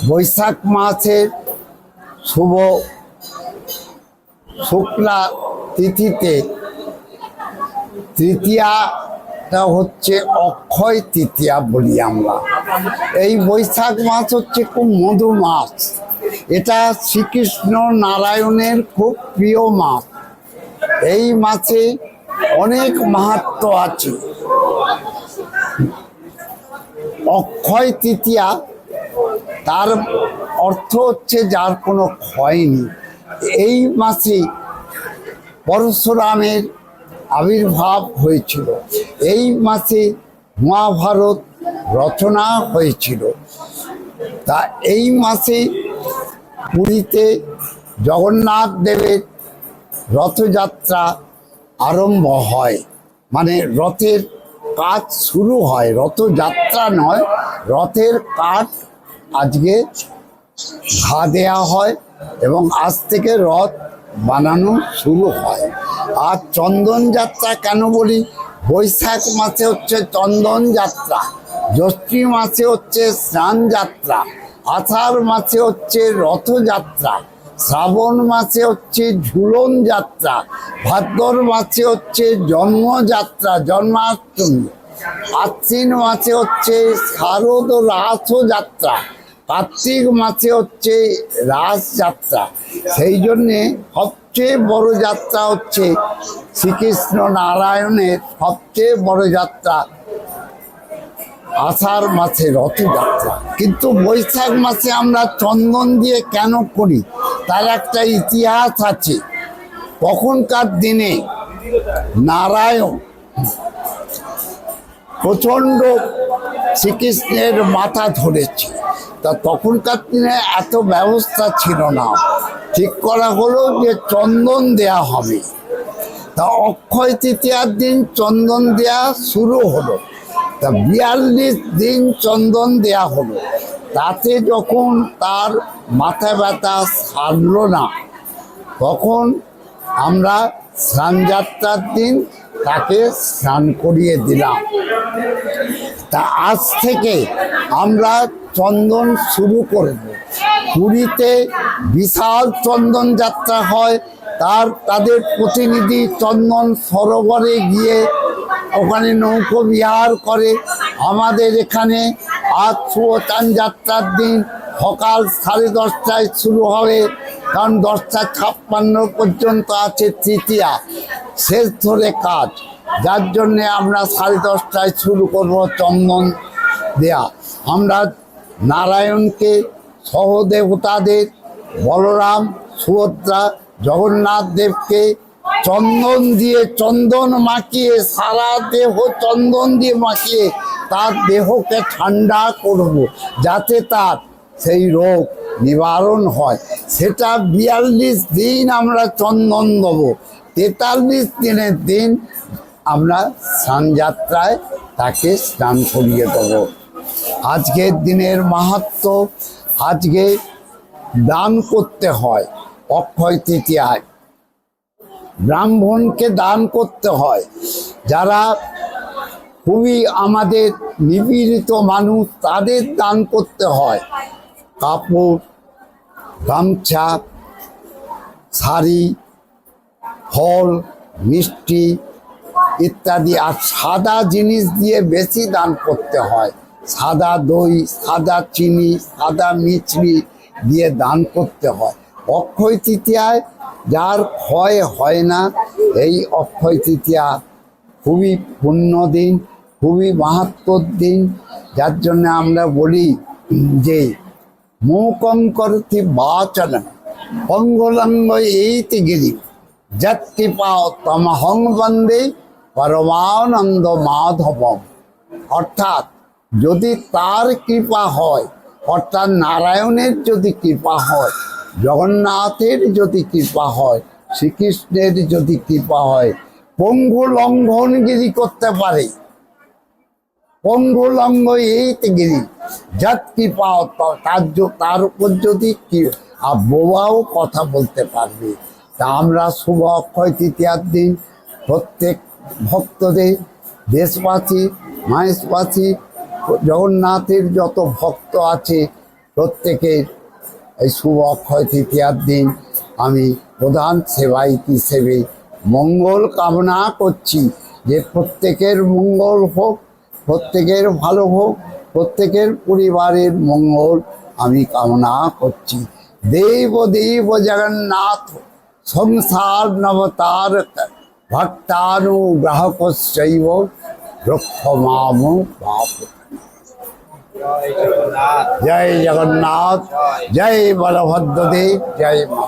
বৈশাখ মাসের শুভ শুক্লা তিথিতে তৃতীয়াটা হচ্ছে অক্ষয় তৃতীয়া বলি আমরা। এই বৈশাখ মাস হচ্ছে খুব মধু মাস। এটা শ্রীকৃষ্ণ নারায়ণের খুব প্রিয় মাস। এই মাসে অনেক মাহাত্ম্য আছে। অক্ষয় তৃতীয়া তার অর্থ হচ্ছে যার কোনো ক্ষয় নেই। এই মাসে পরশুরামের আবির্ভাব হয়েছিল। এই মাসে মহাভারত রচনা হয়েছিল। তা এই মাসে পুরীতে জগন্নাথ দেবের রথযাত্রা আরম্ভ হয়, মানে রথের কাজ শুরু হয়। রথযাত্রা নয়, রথের কাঠ আজকে ঘা দেয়া হয় এবং আজ থেকে রথ বানানো শুরু হয়। আর চন্দন যাত্রা কেন বলি? বৈশাখ মাসে হচ্ছে চন্দন যাত্রা, জ্যৈষ্ঠী মাসে হচ্ছে স্নান যাত্রা, আষাঢ় মাসে হচ্ছে রথযাত্রা, শ্রাবণ মাসে হচ্ছে ঝুলন যাত্রা, ভাদ্র মাসে হচ্ছে জন্মযাত্রা জন্মাষ্টমী, আশ্বিন মাসে হচ্ছে শারদ রাসযাত্রা, কার্তিক মাসে হচ্ছে রাসযাত্রা। সেই জন্যে সবচেয়ে বড় যাত্রা হচ্ছে শ্রীকৃষ্ণ নারায়ণের সবচেয়ে বড় যাত্রা আষাঢ় মাসে রথযাত্রা। কিন্তু বৈশাখ মাসে আমরা চন্দন দিয়ে কেন করি তার একটা ইতিহাস আছে। তখনকার দিনে নারায়ণ প্রচণ্ড শ্রীকৃষ্ণের মাথা ধরেছে। তা তখনকার দিনে এত ব্যবস্থা ছিল না। ঠিক করা হলো যে চন্দন দেয়া হবে। তা অক্ষয় তৃতীয়ার দিন চন্দন দেয়া শুরু হলো। তা 42 দিন চন্দন দেয়া হলো। তাতে যখন তার মাথা ব্যথা সারলো না, তখন আমরা স্নানযাত্রার দিন তাকে স্নান করিয়ে দিলাম। তা আজ থেকে আমরা চন্দন শুরু করব। পুরীতে বিশাল চন্দন যাত্রা হয়। তাদের প্রতিনিধি চন্দন সরোবরে গিয়ে ওখানে নৌকো বিহার করে। আমাদের এখানে আজ সুবচান যাত্রার দিন সকাল 10:30টায় শুরু হবে, কারণ 10:56 পর্যন্ত আছে তৃতীয়া, শেষ ধরে কাজ। যার জন্যে আমরা 10:30টায় শুরু করব চন্দন দেয়া। আমরা নারায়ণকে সহদেবতাদের বলরাম, সুভদ্রা, জগন্নাথ দেবকে চন্দন দিয়ে, চন্দন মাখিয়ে, সারা দেহ চন্দন দিয়ে মাখিয়ে তার দেহকে ঠান্ডা করব, যাতে তার সেই রোগ নিবারণ হয়। সেটা 42 দিন আমরা চন্দন দেবো। 43 দিনের দিন আমরা স্নানযাত্রায় তাকে স্নান করিয়ে দেবো। আজকের দিনের মাহাত্ম্য, আজকে দান করতে হয়। অক্ষয় তৃতীয়ায় ব্রাহ্মণকে দান করতে হয়। যারা খুবই আমাদের নিপীড়িত মানুষ, তাদের দান করতে হয়। কাপড়, গামছা, শাড়ি, ফল, মিষ্টি ইত্যাদি। আর সাদা জিনিস দিয়ে বেশি দান করতে হয়। সাদা দই, সাদা চিনি, সাদা মিছরি দিয়ে দান করতে হয়। অক্ষয় তৃতীয়ায় যার ক্ষয় হয় না, এই অক্ষয় তৃতীয়া খুবই পুণ্য দিন, খুবই মাহাত্ম্যর দিন। যার জন্য আমরা বলি যে মূকং করতি বাচনং পঙ্গলঙ্গ এইতি গিরি যৎকৃপা তমহং বন্দে পরমানন্দ মাধবম। অর্থাৎ যদি তার কৃপা হয়, অর্থাৎ নারায়ণের যদি কৃপা হয়, জগন্নাথের যদি কৃপা হয়, শ্রীকৃষ্ণের যদি কৃপা হয়, পঙ্গু লঙ্ঘনগিরি করতে পারে। পঙ্গু লঙ্ঘ এইতে গিরি যত কৃপা, তার উপর যদি কি আর বোবাও কথা বলতে পারবে। তা আমরা শুভ অক্ষয় তৃতীয়ার দিন প্রত্যেক ভক্তদের, দেশবাসী, মহেশবাসী, জগন্নাথের যত ভক্ত আছে প্রত্যেকের এই শুভ অক্ষয় তৃতীয়ার দিন আমি প্রধান সেবায়িত হিসেবে মঙ্গল কামনা করছি, যে প্রত্যেকের মঙ্গল হোক, প্রত্যেকের ভালো হোক, প্রত্যেকের পরিবারের মঙ্গল আমি কামনা করছি। দেব দেব জগন্নাথ সংসার নবতার ভক্তানুগ্রাহকস্যৈব রক্ষমাম বাপ। জয় জগন্নাথ, জয় বলভদ্রদেব, জয় মা।